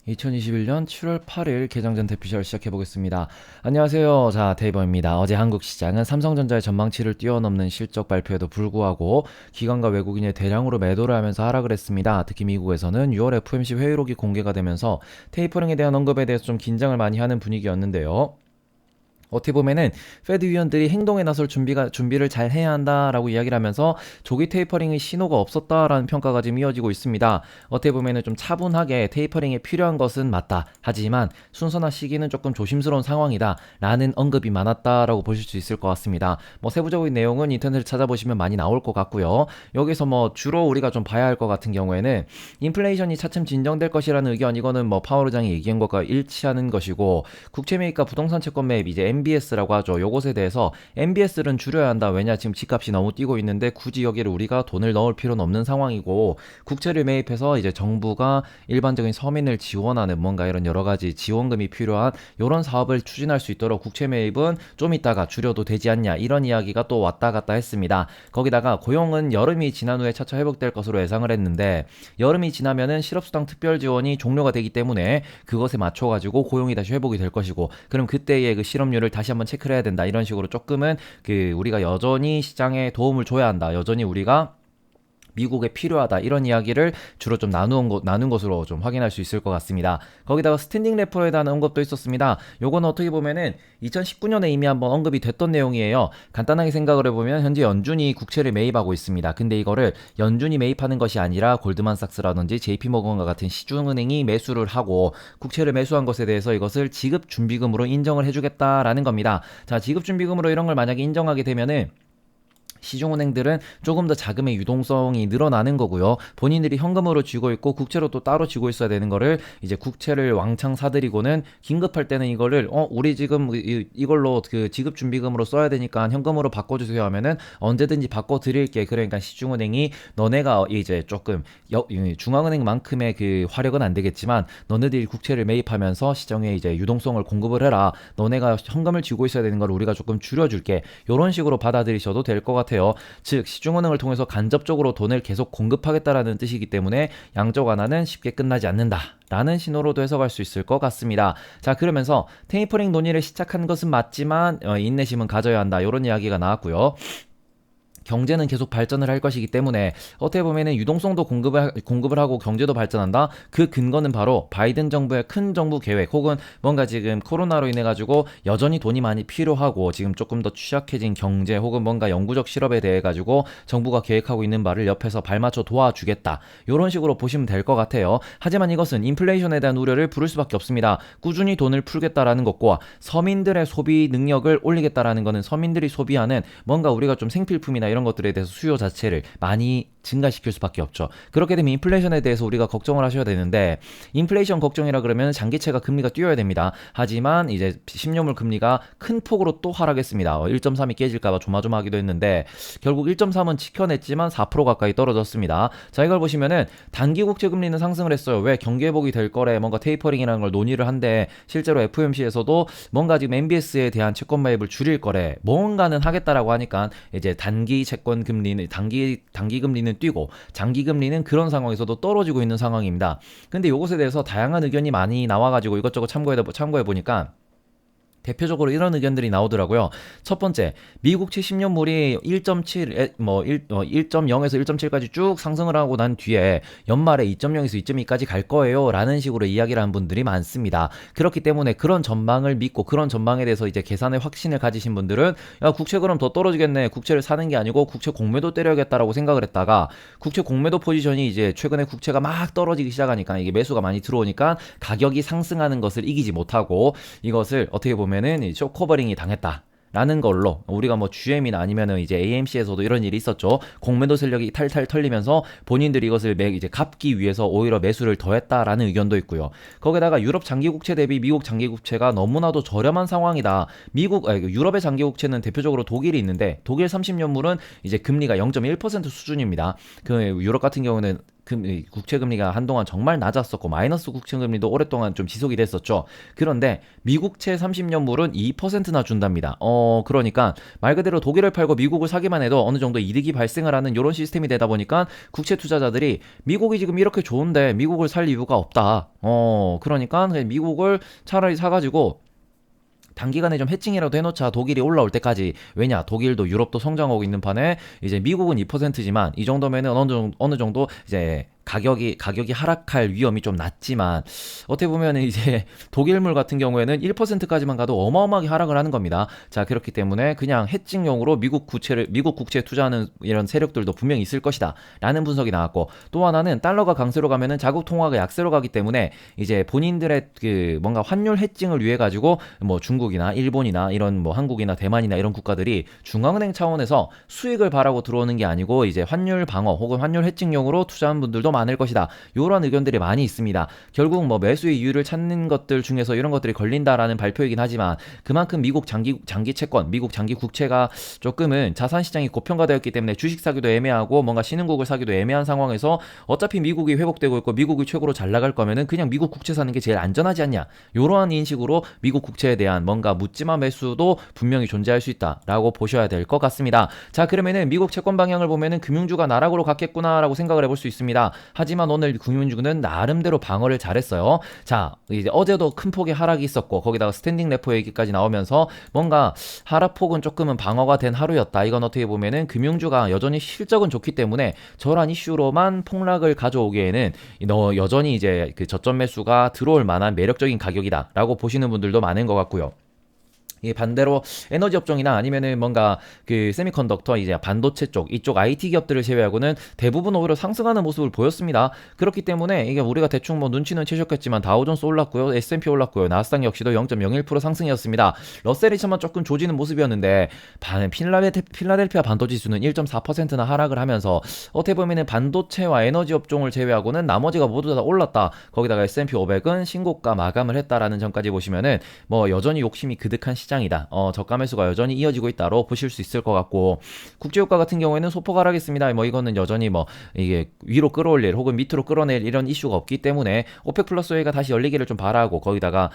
2021년 7월 8일 개장전 대피셜 시작해보겠습니다. 안녕하세요. 자, 데이버입니다. 어제 한국 시장은 삼성전자의 전망치를 뛰어넘는 실적 발표에도 불구하고 기관과 외국인이 대량으로 매도를 하면서 하락을 했습니다. 특히 미국에서는 6월 FOMC 회의록이 공개가 되면서 테이퍼링에 대한 언급에 대해서 좀 긴장을 많이 하는 분위기였는데요. 어떻게 보면은 페드 위원들이 행동에 나설 준비를 잘 해야 한다라고 이야기를 하면서 조기 테이퍼링의 신호가 없었다라는 평가가 지금 이어지고 있습니다. 어떻게 보면은 좀 차분하게 테이퍼링에 필요한 것은 맞다. 하지만 순서나 시기는 조금 조심스러운 상황이다라는 언급이 많았다라고 보실 수 있을 것 같습니다. 뭐 세부적인 내용은 인터넷을 찾아보시면 많이 나올 것 같고요. 여기서 뭐 주로 우리가 좀 봐야 할 것 같은 경우에는 인플레이션이 차츰 진정될 것이라는 의견, 이거는 뭐 파월 의장이 얘기한 것과 일치하는 것이고, 국채 매입과 부동산 채권 매입, 이제 MBS라고 하죠. 요것에 대해서 MBS는 줄여야 한다. 왜냐, 지금 집값이 너무 뛰고 있는데 굳이 여기를 우리가 돈을 넣을 필요는 없는 상황이고, 국채를 매입해서 이제 정부가 일반적인 서민을 지원하는 뭔가 이런 여러 가지 지원금이 필요한 이런 사업을 추진할 수 있도록 국채 매입은 좀 이따가 줄여도 되지 않냐, 이런 이야기가 또 왔다 갔다 했습니다. 거기다가 고용은 여름이 지난 후에 차차 회복될 것으로 예상을 했는데, 여름이 지나면은 실업수당 특별 지원이 종료가 되기 때문에 그것에 맞춰가지고 고용이 다시 회복이 될 것이고, 그럼 그때의 그 실업률을 다시 한번 체크를 해야 된다, 이런 식으로 조금은 우리가 여전히 시장에 도움을 줘야 한다, 여전히 우리가 미국에 필요하다, 이런 이야기를 주로 좀 나눈 것으로 좀 확인할 수 있을 것 같습니다. 거기다가 스탠딩 레포에 대한 언급도 있었습니다. 요거는 어떻게 보면은 2019년에 이미 한번 언급이 됐던 내용이에요. 간단하게 생각을 해보면 현재 연준이 국채를 매입하고 있습니다. 근데 이거를 연준이 매입하는 것이 아니라 골드만삭스라든지 JP모건과 같은 시중은행이 매수를 하고, 국채를 매수한 것에 대해서 이것을 지급준비금으로 인정을 해주겠다라는 겁니다. 자, 지급준비금으로 이런 걸 만약에 인정하게 되면은 시중은행들은 조금 더 자금의 유동성이 늘어나는 거고요. 본인들이 현금으로 쥐고 있고 국채로 또 따로 쥐고 있어야 되는 거를 이제 국채를 왕창 사들이고는 긴급할 때는 이거를 우리 지금 이걸로 그 지급 준비금으로 써야 되니까 현금으로 바꿔주세요 하면은 언제든지 바꿔드릴게. 그러니까 시중은행이 너네가 이제 조금 중앙은행만큼의 그 화력은 안 되겠지만 너네들이 국채를 매입하면서 시장에 이제 유동성을 공급을 해라. 너네가 현금을 쥐고 있어야 되는 걸 우리가 조금 줄여줄게. 이런 식으로 받아들이셔도 될 것 같아요. 즉 시중은행을 통해서 간접적으로 돈을 계속 공급하겠다라는 뜻이기 때문에 양적 완화는 쉽게 끝나지 않는다 라는 신호로도 해석할 수 있을 것 같습니다. 자, 그러면서 테이퍼링 논의를 시작한 것은 맞지만 인내심은 가져야 한다, 이런 이야기가 나왔고요. 경제는 계속 발전을 할 것이기 때문에 어떻게 보면은 유동성도 공급을 하고 경제도 발전한다. 그 근거는 바로 바이든 정부의 큰 정부 계획, 혹은 뭔가 지금 코로나로 인해 가지고 여전히 돈이 많이 필요하고 지금 조금 더 취약해진 경제, 혹은 뭔가 영구적 실업에 대해 가지고 정부가 계획하고 있는 바를 옆에서 발맞춰 도와주겠다, 이런 식으로 보시면 될 것 같아요. 하지만 이것은 인플레이션에 대한 우려를 부를 수밖에 없습니다. 꾸준히 돈을 풀겠다라는 것과 서민들의 소비 능력을 올리겠다라는 것은 서민들이 소비하는 뭔가 우리가 좀 생필품이나 이런 것들에 대해서 수요 자체를 많이 증가시킬 수밖에 없죠. 그렇게 되면 인플레이션에 대해서 우리가 걱정을 하셔야 되는데, 인플레이션 걱정이라 그러면 장기채가 금리가 뛰어야 됩니다. 하지만 이제 10년물 금리가 큰 폭으로 또 하락했습니다. 1.3이 깨질까봐 조마조마하기도 했는데 결국 1.3은 지켜냈지만 4% 가까이 떨어졌습니다. 자, 이걸 보시면은 단기 국채 금리는 상승을 했어요. 왜? 경기 회복이 될 거래, 뭔가 테이퍼링이라는 걸 논의를 한데, 실제로 FOMC에서도 뭔가 지금 MBS에 대한 채권 매입을 줄일 거래, 뭔가는 하겠다라고 하니까 이제 단기 채권 금리는 단기 금리는 뛰고 장기 금리는 그런 상황에서도 떨어지고 있는 상황입니다. 근데 이것에 대해서 다양한 의견이 많이 나와가지고 이것저것 참고해 보니까 대표적으로 이런 의견들이 나오더라고요. 첫 번째, 미국 70년물이 1.7, 1.0에서 1.7까지 쭉 상승을 하고 난 뒤에 연말에 2.0에서 2.2까지 갈 거예요 라는 식으로 이야기를 한 분들이 많습니다. 그렇기 때문에 그런 전망을 믿고 그런 전망에 대해서 이제 계산의 확신을 가지신 분들은, 야, 국채 그럼 더 떨어지겠네, 국채를 사는 게 아니고 국채 공매도 때려야겠다라고 생각을 했다가, 국채 공매도 포지션이 이제 최근에 국채가 막 떨어지기 시작하니까, 이게 매수가 많이 들어오니까 가격이 상승하는 것을 이기지 못하고 이것을 어떻게 보면 는 쇼커버링이 당했다 라는 걸로, 우리가 뭐 GM이나 아니면은 이제 AMC에서도 이런 일이 있었죠. 공매도 세력이 탈탈 털리면서 본인들이 이것을 이제 갚기 위해서 오히려 매수를 더했다라는 의견도 있고요. 거기다가 유럽 장기국채 대비 미국 장기국채가 너무나도 저렴한 상황이다. 유럽의 장기국채는 대표적으로 독일이 있는데, 독일 30년물은 이제 금리가 0.1% 수준입니다. 그 유럽 같은 경우는 국채 금리가 한동안 정말 낮았었고 마이너스 국채 금리도 오랫동안 좀 지속이 됐었죠. 그런데 미국채 30년물은 2%나 준답니다. 그러니까 말 그대로 독일을 팔고 미국을 사기만 해도 어느 정도 이득이 발생을 하는 이런 시스템이 되다 보니까 국채 투자자들이 미국이 지금 이렇게 좋은데 미국을 살 이유가 없다. 그러니까 미국을 차라리 사가지고 단기간에 좀 해칭이라도 해놓자, 독일이 올라올 때까지. 왜냐, 독일도 유럽도 성장하고 있는 판에 이제 미국은 2%지만 이 정도면은 어느 정도 이제 가격이 하락할 위험이 좀 낮지만, 어떻게 보면은 이제 독일물 같은 경우에는 1%까지만 가도 어마어마하게 하락을 하는 겁니다. 자, 그렇기 때문에 그냥 해칭용으로 미국 국채에 투자하는 이런 세력들도 분명히 있을 것이다 라는 분석이 나왔고, 또 하나는 달러가 강세로 가면은 자국 통화가 약세로 가기 때문에 이제 본인들의 그 뭔가 환율 해칭을 위해 가지고 뭐 중국이나 일본이나 이런 뭐 한국이나 대만이나 이런 국가들이 중앙은행 차원에서 수익을 바라고 들어오는 게 아니고 이제 환율 방어 혹은 환율 해칭용으로 투자한 분들도 많을 것이다. 이런 의견들이 많이 있습니다. 결국 뭐 매수의 이유를 찾는 것들 중에서 이런 것들이 걸린다라는 발표이긴 하지만, 그만큼 미국 장기 채권, 미국 장기 국채가 조금은 자산 시장이 고평가되었기 때문에 주식 사기도 애매하고 뭔가 신흥국을 사기도 애매한 상황에서 어차피 미국이 회복되고 있고 미국이 최고로 잘 나갈 거면은 그냥 미국 국채 사는 게 제일 안전하지 않냐. 이러한 인식으로 미국 국채에 대한 뭔가 묻지마 매수도 분명히 존재할 수 있다라고 보셔야 될 것 같습니다. 자, 그러면은 미국 채권 방향을 보면은 금융주가 나락으로 갔겠구나라고 생각을 해볼 수 있습니다. 하지만 오늘 금융주는 나름대로 방어를 잘했어요. 자, 이제 어제도 큰 폭의 하락이 있었고 거기다가 스탠딩 레포 얘기까지 나오면서 뭔가 하락폭은 조금은 방어가 된 하루였다. 이건 어떻게 보면은 금융주가 여전히 실적은 좋기 때문에 저런 이슈로만 폭락을 가져오기에는 여전히 이제 그 저점 매수가 들어올 만한 매력적인 가격이다라고 보시는 분들도 많은 것 같고요. 이 반대로 에너지 업종이나 아니면은 뭔가 그 세미컨덕터, 이제 반도체 쪽, 이쪽 IT 기업들을 제외하고는 대부분 오히려 상승하는 모습을 보였습니다. 그렇기 때문에 이게 우리가 대충 뭐 눈치는 채셨겠지만 다우존스 올랐고요, S&P 올랐고요, 나스닥 역시도 0.01% 상승이었습니다. 러셀이 차만 조금 조지는 모습이었는데 필라델피아 반도체 지수는 1.4%나 하락을 하면서 어떻게 보면은 반도체와 에너지 업종을 제외하고는 나머지가 모두 다 올랐다. 거기다가 S&P 500은 신고가 마감을 했다라는 점까지 보시면은 뭐 여전히 욕심이 그득한 시장이다. 저가 매수가 여전히 이어지고 있다로 보실 수 있을 것 같고, 국제유가 같은 경우에는 소폭 하락했습니다. 뭐 이거는 여전히 뭐 이게 위로 끌어올릴 혹은 밑으로 끌어낼 이런 이슈가 없기 때문에 오펙 플러스 회의가 다시 열리기를 좀 바라고, 거기다가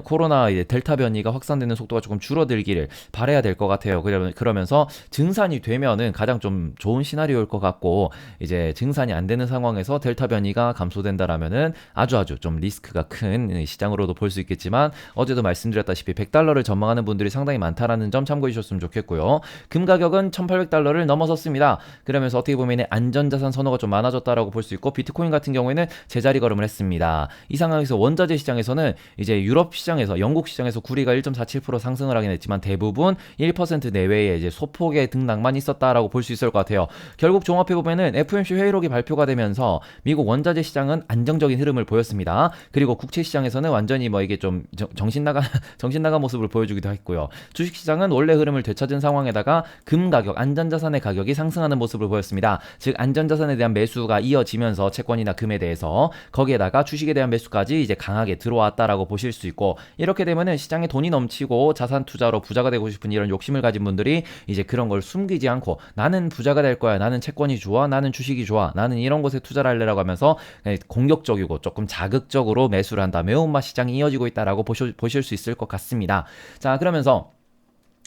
코로나 이제 델타 변이가 확산되는 속도가 조금 줄어들기를 바라야 될 것 같아요. 그러면서 증산이 되면은 가장 좀 좋은 시나리오일 것 같고, 이제 증산이 안 되는 상황에서 델타 변이가 감소된다라면은 아주 좀 리스크가 큰 시장으로도 볼 수 있겠지만, 어제도 말씀드렸다시피 100달러를 전망하는 분들이 상당히 많다라는 점 참고해 주셨으면 좋겠고요. 금 가격은 1800달러를 넘어섰습니다. 그러면서 어떻게 보면 안전자산 선호가 좀 많아졌다라고 볼 수 있고, 비트코인 같은 경우에는 제자리 걸음을 했습니다. 이 상황에서 원자재 시장에서는 이제 유럽 시장에서, 영국 시장에서 구리가 1.47% 상승을 하긴 했지만 대부분 1% 내외의 이제 소폭의 등락만 있었다라고 볼 수 있을 것 같아요. 결국 종합해 보면은 FOMC 회의록이 발표가 되면서 미국 원자재 시장은 안정적인 흐름을 보였습니다. 그리고 국채 시장에서는 완전히 뭐 이게 좀 정신 나간 모습을 보여주기도 했고요. 주식시장은 원래 흐름을 되찾은 상황에다가 금 가격, 안전자산의 가격이 상승하는 모습을 보였습니다. 즉 안전자산에 대한 매수가 이어지면서 채권이나 금에 대해서, 거기에다가 주식에 대한 매수까지 이제 강하게 들어왔다라고 보실 수 있고, 이렇게 되면은 시장에 돈이 넘치고 자산 투자로 부자가 되고 싶은 이런 욕심을 가진 분들이 이제 그런 걸 숨기지 않고, 나는 부자가 될 거야, 나는 채권이 좋아, 나는 주식이 좋아, 나는 이런 곳에 투자를 할래라고 하면서 공격적이고 조금 자극적으로 매수를 한다. 매운맛 시장이 이어지고 있다라고 보실 수 있을 것 같습니다. 자, 그러면서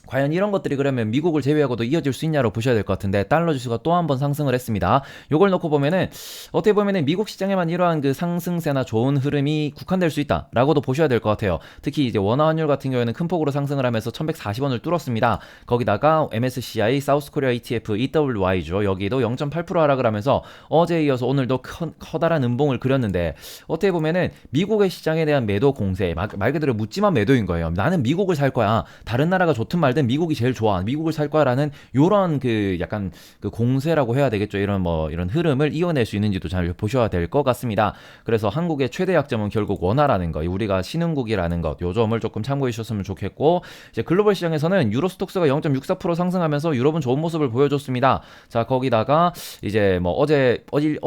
과연 이런 것들이 그러면 미국을 제외하고도 이어질 수 있냐로 보셔야 될 것 같은데, 달러 지수가 또 한 번 상승을 했습니다. 요걸 놓고 보면은 어떻게 보면은 미국 시장에만 이러한 그 상승세나 좋은 흐름이 국한될 수 있다라고도 보셔야 될 것 같아요. 특히 이제 원화 환율 같은 경우에는 큰 폭으로 상승을 하면서 1140원을 뚫었습니다. 거기다가 MSCI 사우스 코리아 ETF EWY죠. 여기도 0.8% 하락을 하면서 어제에 이어서 오늘도 커다란 음봉을 그렸는데, 어떻게 보면은 미국의 시장에 대한 매도 공세, 말 그대로 묻지마 매도인 거예요. 나는 미국을 살 거야, 다른 나라가 좋든 말든 미국이 제일 좋아, 미국을 살 거야라는 요런 그 약간 그 공세라고 해야 되겠죠. 이런 흐름을 이어낼 수 있는지도 잘 보셔야 될 것 같습니다. 그래서 한국의 최대 약점은 결국 원화라는 거, 우리가 신흥국이라는 것, 요 점을 조금 참고해 주셨으면 좋겠고, 이제 글로벌 시장에서는 유로스톡스가 0.64% 상승하면서 유럽은 좋은 모습을 보여줬습니다. 자, 거기다가 이제 뭐 어제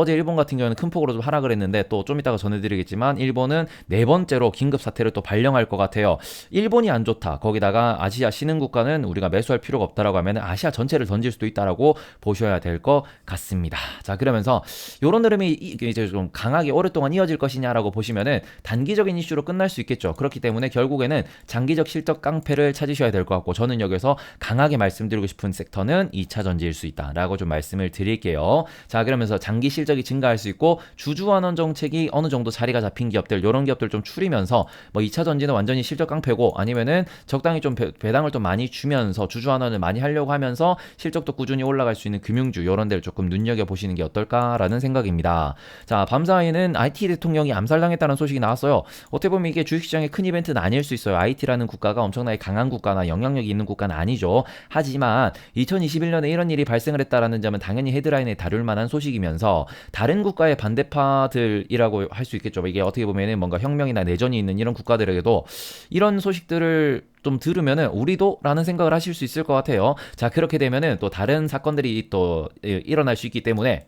일본 같은 경우는 큰 폭으로 좀 하락을 했는데, 또 좀 이따가 전해드리겠지만 일본은 네 번째로 긴급 사태를 또 발령할 것 같아요. 일본이 안 좋다, 거기다가 아시아 신흥국가 주가는 우리가 매수할 필요가 없다라고 하면 아시아 전체를 던질 수도 있다라고 보셔야 될 것 같습니다. 자, 그러면서 이런 흐름이 이제 좀 강하게 오랫동안 이어질 것이냐라고 보시면은 단기적인 이슈로 끝날 수 있겠죠. 그렇기 때문에 결국에는 장기적 실적 깡패를 찾으셔야 될 것 같고, 저는 여기서 강하게 말씀드리고 싶은 섹터는 2차 전지일 수 있다라고 좀 말씀을 드릴게요. 자, 그러면서 장기 실적이 증가할 수 있고 주주환원 정책이 어느 정도 자리가 잡힌 기업들, 이런 기업들 좀 추리면서 뭐 2차 전지는 완전히 실적 깡패고, 아니면은 적당히 좀 배당을 좀 많이 주면서 주주환원을 많이 하려고 하면서 실적도 꾸준히 올라갈 수 있는 금융주, 이런 데를 조금 눈여겨보시는 게 어떨까라는 생각입니다. 자, 밤사이는 IT 대통령이 암살당했다는 소식이 나왔어요. 어떻게 보면 이게 주식시장의 큰 이벤트는 아닐 수 있어요. IT라는 국가가 엄청나게 강한 국가나 영향력이 있는 국가는 아니죠. 하지만 2021년에 이런 일이 발생을 했다라는 점은 당연히 헤드라인에 다룰 만한 소식이면서, 다른 국가의 반대파들이라고 할 수 있겠죠. 이게 어떻게 보면은 뭔가 혁명이나 내전이 있는 이런 국가들에게도 이런 소식들을 좀 들으면은 우리도 라는 생각을 하실 수 있을 것 같아요. 자, 그렇게 되면은 또 다른 사건들이 또 일어날 수 있기 때문에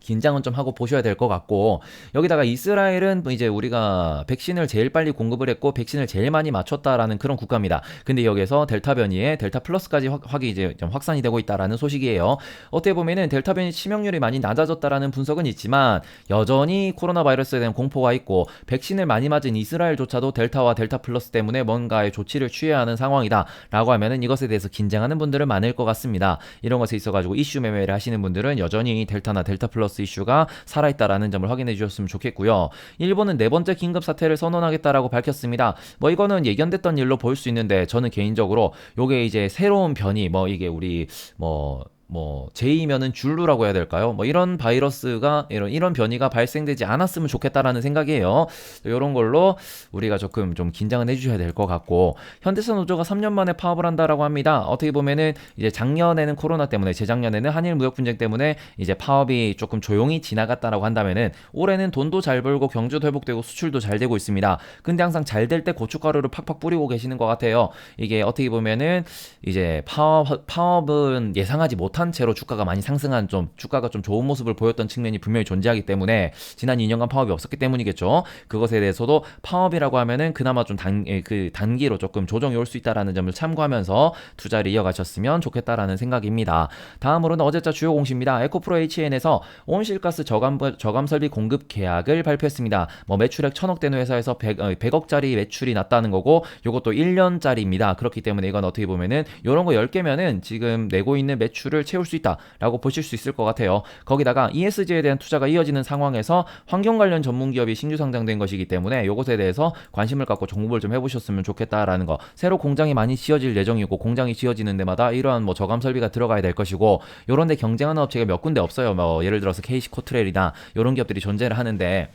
긴장은 좀 하고 보셔야 될 것 같고, 여기다가 이스라엘은 이제 우리가 백신을 제일 빨리 공급을 했고 백신을 제일 많이 맞췄다라는 그런 국가입니다. 근데 여기서 델타 변이에 델타 플러스까지 이제 좀 확산이 되고 있다라는 소식이에요. 어떻게 보면은 델타 변이 치명률이 많이 낮아졌다라는 분석은 있지만 여전히 코로나 바이러스에 대한 공포가 있고, 백신을 많이 맞은 이스라엘조차도 델타와 델타 플러스 때문에 뭔가의 조치를 취해야 하는 상황이다라고 하면은 이것에 대해서 긴장하는 분들은 많을 것 같습니다. 이런 것에 있어가지고 이슈 매매를 하시는 분들은 여전히 델타나 델타 플러스 이슈가 살아있다라는 점을 확인해 주셨으면 좋겠고요. 일본은 네 번째 긴급 사태를 선언하겠다라고 밝혔습니다. 뭐 이거는 예견됐던 일로 볼 수 있는데, 저는 개인적으로 요게 이제 새로운 변이, 뭐 이게 우리 제2면은 줄루라고 해야 될까요? 뭐 이런 바이러스가 이런 변이가 발생되지 않았으면 좋겠다라는 생각이에요. 이런 걸로 우리가 조금 좀 긴장은 해주셔야 될 것 같고, 현대차 노조가 3년 만에 파업을 한다라고 합니다. 어떻게 보면은 이제 작년에는 코로나 때문에, 재작년에는 한일 무역 분쟁 때문에 이제 파업이 조금 조용히 지나갔다라고 한다면은, 올해는 돈도 잘 벌고 경제도 회복되고 수출도 잘 되고 있습니다. 근데 항상 잘 될 때 고춧가루를 팍팍 뿌리고 계시는 것 같아요. 이게 어떻게 보면은 이제 파업은 예상하지 못한 채로 주가가 많이 상승한, 주가가 좀 좋은 모습을 보였던 측면이 분명히 존재하기 때문에, 지난 2년간 파업이 없었기 때문이겠죠. 그것에 대해서도 파업이라고 하면은 그나마 좀 단기로 조금 조정이 올 수 있다라는 점을 참고하면서 투자를 이어가셨으면 좋겠다라는 생각입니다. 다음으로는 어제자 주요 공시입니다. 에코프로 HN에서 온실가스 저감 설비 공급 계약을 발표했습니다. 뭐 매출액 1000억 되는 회사에서 100억짜리 매출이 났다는 거고, 요것도 1년짜리입니다. 그렇기 때문에 이건 어떻게 보면은 요런 거 10개면은 지금 내고 있는 매출을 채울 수 있다라고 보실 수 있을 것 같아요. 거기다가 ESG에 대한 투자가 이어지는 상황에서 환경 관련 전문 기업이 신규 상장된 것이기 때문에 이것에 대해서 관심을 갖고 공부를 좀 해보셨으면 좋겠다라는 거. 새로 공장이 많이 지어질 예정이고, 공장이 지어지는 데마다 이러한 뭐 저감 설비가 들어가야 될 것이고, 요런데 경쟁하는 업체가 몇 군데 없어요. 뭐 예를 들어서 KC 코트렐이나 이런 기업들이 존재를 하는데,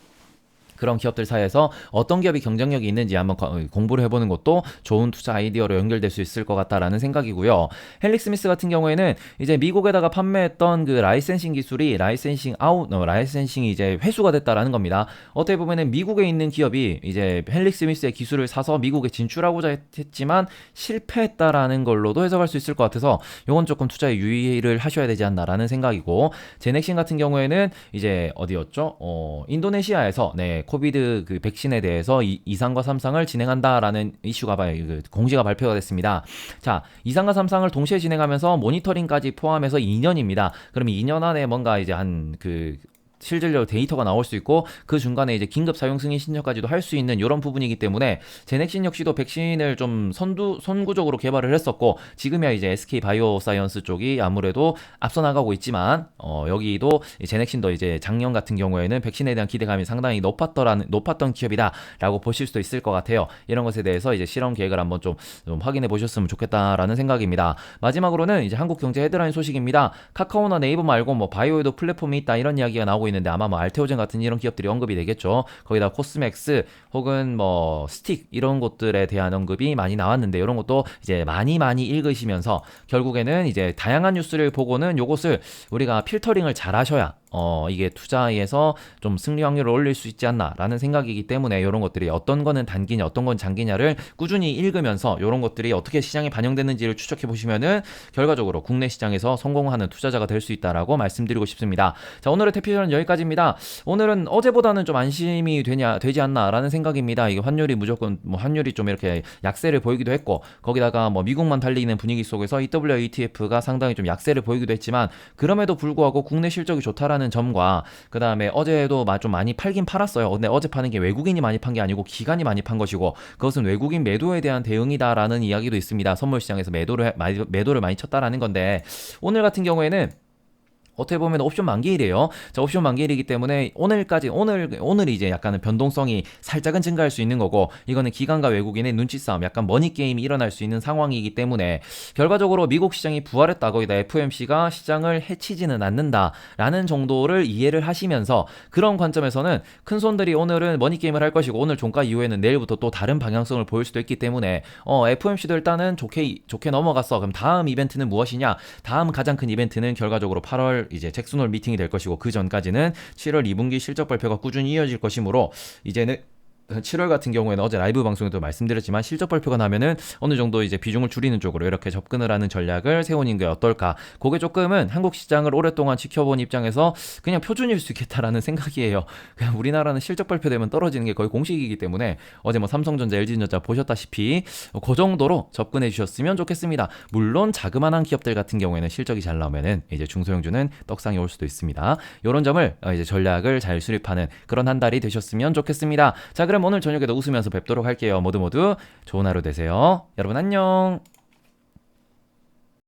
그런 기업들 사이에서 어떤 기업이 경쟁력이 있는지 한번 공부를 해보는 것도 좋은 투자 아이디어로 연결될 수 있을 것 같다라는 생각이고요. 헬릭스미스 같은 경우에는 이제 미국에다가 판매했던 그 라이센싱 기술이 라이센싱이 이제 회수가 됐다라는 겁니다. 어떻게 보면은 미국에 있는 기업이 이제 헬릭스미스의 기술을 사서 미국에 진출하고자 했지만 실패했다라는 걸로도 해석할 수 있을 것 같아서, 이건 조금 투자에 유의를 하셔야 되지 않나라는 생각이고, 제넥신 같은 경우에는 이제 어디였죠? 인도네시아에서 코비드 그 백신에 대해서 2상과 3상을 진행한다라는 이슈가 공시가 발표가 됐습니다. 자, 2상과 3상을 동시에 진행하면서 모니터링까지 포함해서 2년입니다. 그럼 2년 안에 뭔가 이제 실질적으로 데이터가 나올 수 있고, 그 중간에 이제 긴급 사용 승인 신청까지도 할 수 있는 이런 부분이기 때문에, 제넥신 역시도 백신을 좀 선구적으로 개발을 했었고, 지금이야 이제 SK 바이오사이언스 쪽이 아무래도 앞서 나가고 있지만, 여기도 제넥신도 이제 작년 같은 경우에는 백신에 대한 기대감이 상당히 높았던 기업이다라고 보실 수도 있을 것 같아요. 이런 것에 대해서 이제 실험 계획을 한번 좀 확인해 보셨으면 좋겠다라는 생각입니다. 마지막으로는 이제 한국 경제 헤드라인 소식입니다. 카카오나 네이버 말고 뭐 바이오에도 플랫폼이 있다, 이런 이야기가 나오고 있는데, 아마 뭐 알테오젠 같은 이런 기업들이 언급이 되겠죠. 거기다 코스맥스 혹은 뭐 스틱, 이런 곳들에 대한 언급이 많이 나왔는데, 이런 것도 이제 많이 읽으시면서 결국에는 이제 다양한 뉴스를 보고는 요것을 우리가 필터링을 잘 하셔야 이게 투자에서 좀 승리 확률을 올릴 수 있지 않나라는 생각이기 때문에 이런 것들이 어떤 거는 단기냐 어떤 건 장기냐를 꾸준히 읽으면서 이런 것들이 어떻게 시장에 반영됐는지를 추적해 보시면은 결과적으로 국내 시장에서 성공하는 투자자가 될 수 있다라고 말씀드리고 싶습니다. 자, 오늘의 대피전은 여기까지입니다. 오늘은 어제보다는 좀 안심이 되지 않나라는 생각입니다. 이게 환율이 무조건 환율이 좀 이렇게 약세를 보이기도 했고 거기다가 미국만 달리는 분위기 속에서 EW ETF가 상당히 좀 약세를 보이기도 했지만 그럼에도 불구하고 국내 실적이 좋다라는 점과 그 다음에 어제도 좀 많이 팔긴 팔았어요. 근데 어제 파는 게 외국인이 많이 판 게 아니고 기관이 많이 판 것이고 그것은 외국인 매도에 대한 대응이다라는 이야기도 있습니다. 선물 시장에서 매도를 많이 쳤다라는 건데 오늘 같은 경우에는 어떻게 보면 옵션 만기일이에요. 자, 옵션 만기일이기 때문에 오늘이 이제 약간은 변동성이 살짝은 증가할 수 있는 거고 이거는 기관과 외국인의 눈치 싸움, 약간 머니 게임이 일어날 수 있는 상황이기 때문에 결과적으로 미국 시장이 부활했다. 거기다 FOMC가 시장을 해치지는 않는다라는 정도를 이해를 하시면서 그런 관점에서는 큰 손들이 오늘은 머니 게임을 할 것이고 오늘 종가 이후에는 내일부터 또 다른 방향성을 보일 수도 있기 때문에 FOMC도 일단은 좋게 넘어갔어. 그럼 다음 이벤트는 무엇이냐? 다음 가장 큰 이벤트는 결과적으로 8월 이제 잭슨홀 미팅이 될 것이고 그 전까지는 7월 2분기 실적 발표가 꾸준히 이어질 것이므로 이제는 7월 같은 경우에는 어제 라이브 방송에도 말씀드렸지만 실적 발표가 나면은 어느 정도 이제 비중을 줄이는 쪽으로 이렇게 접근을 하는 전략을 세우는 게 어떨까. 그게 조금은 한국 시장을 오랫동안 지켜본 입장에서 그냥 표준일 수 있겠다라는 생각이에요. 그냥 우리나라는 실적 발표되면 떨어지는 게 거의 공식이기 때문에 어제 삼성전자, LG전자 보셨다시피 그 정도로 접근해 주셨으면 좋겠습니다. 물론 자그마한 기업들 같은 경우에는 실적이 잘 나오면은 이제 중소형주는 떡상이 올 수도 있습니다. 이런 점을 이제 전략을 잘 수립하는 그런 한 달이 되셨으면 좋겠습니다. 자, 그럼 오늘 저녁에도 웃으면서 뵙도록 할게요. 모두 좋은 하루 되세요. 여러분 안녕.